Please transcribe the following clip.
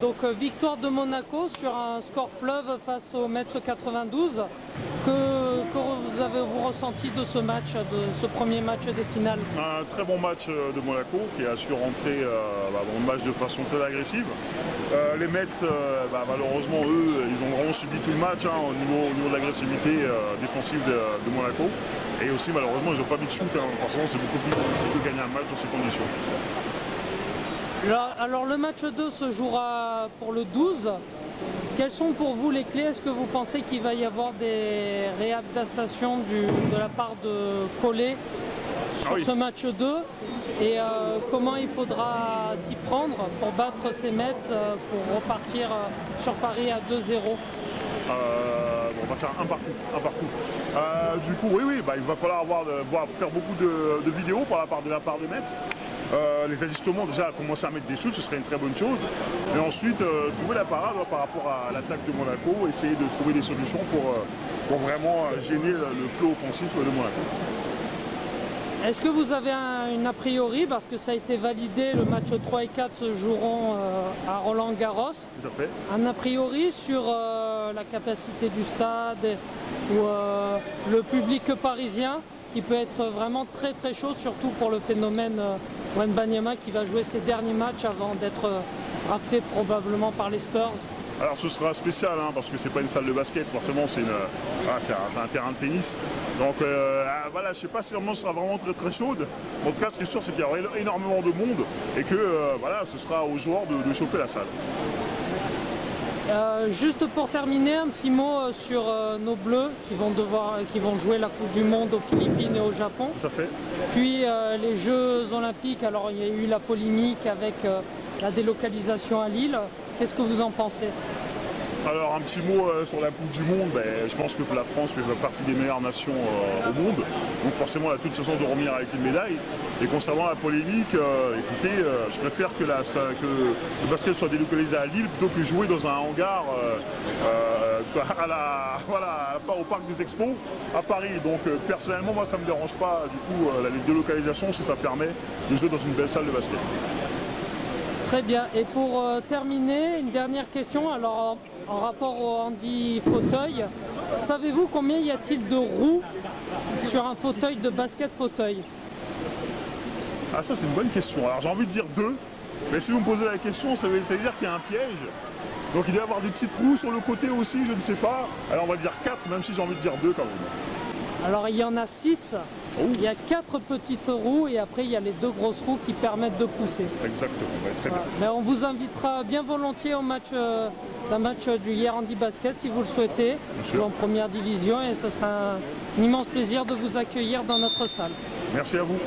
Donc victoire de Monaco sur un score fleuve face au Metz 92. Que vous avez-vous ressenti de ce match, de ce premier match des finales? Un très bon match de Monaco qui a su rentrer dans le match de façon très agressive. Les Mets, malheureusement, eux, ils ont vraiment subi tout le match au niveau de l'agressivité défensive de Monaco. Et aussi, malheureusement, ils n'ont pas mis de shoot. Forcément, c'est beaucoup plus difficile de gagner un match dans ces conditions. Alors le match 2 se jouera pour le 12. Quelles sont pour vous les clés? Est-ce que vous pensez qu'il va y avoir des réadaptations de la part de Collet sur ce match 2? Et comment il faudra s'y prendre pour battre ces Mets pour repartir sur Paris à 2-0? On va faire un partout. Du coup, oui, il va falloir faire beaucoup de vidéos par la part des Mets. Les ajustements, déjà, commencer à mettre des shoots, ce serait une très bonne chose. Et ensuite, trouver la parade par rapport à l'attaque de Monaco, essayer de trouver des solutions pour vraiment gêner le flot offensif de Monaco. Est-ce que vous avez une a priori, parce que ça a été validé, le match 3 et 4 se joueront à Roland-Garros? Tout à fait. Un a priori sur la capacité du stade ou le public parisien qui peut être vraiment très très chaud, surtout pour le phénomène Wembanyama qui va jouer ses derniers matchs avant d'être drafté probablement par les Spurs? Alors ce sera spécial parce que c'est pas une salle de basket, forcément c'est un terrain de tennis. Donc je sais pas si ce sera vraiment très très chaude. En tout cas ce qui est sûr c'est qu'il y aura énormément de monde et que ce sera aux joueurs de chauffer la salle. Juste pour terminer, un petit mot sur nos Bleus qui vont jouer la Coupe du Monde aux Philippines et au Japon. Tout à fait. Puis les Jeux Olympiques, alors il y a eu la polémique avec la délocalisation à Lille. Qu'est-ce que vous en pensez? Alors un petit mot sur la Coupe du Monde, je pense que la France fait partie des meilleures nations au monde, donc forcément elle a toute chance de revenir avec une médaille. Et concernant la polémique, écoutez, je préfère que le basket soit délocalisé à Lille plutôt que jouer dans un hangar au parc des Expos à Paris. Donc personnellement moi ça ne me dérange pas du coup la délocalisation si ça permet de jouer dans une belle salle de basket. Très bien. Et pour terminer, une dernière question. Alors, en rapport au handi fauteuil, savez-vous combien y a-t-il de roues sur un fauteuil de basket fauteuil? Ah ça c'est une bonne question. Alors j'ai envie de dire 2, mais si vous me posez la question, ça veut dire qu'il y a un piège. Donc il doit y avoir des petites roues sur le côté aussi, je ne sais pas. Alors on va dire 4, même si j'ai envie de dire 2 quand même. Alors il y en a 6. Il y a 4 petites roues et après il y a les 2 grosses roues qui permettent de pousser. Exactement, très bien. Mais on vous invitera bien volontiers au match du Hier Handi Basket si vous le souhaitez, en première division, et ce sera un immense plaisir de vous accueillir dans notre salle. Merci à vous.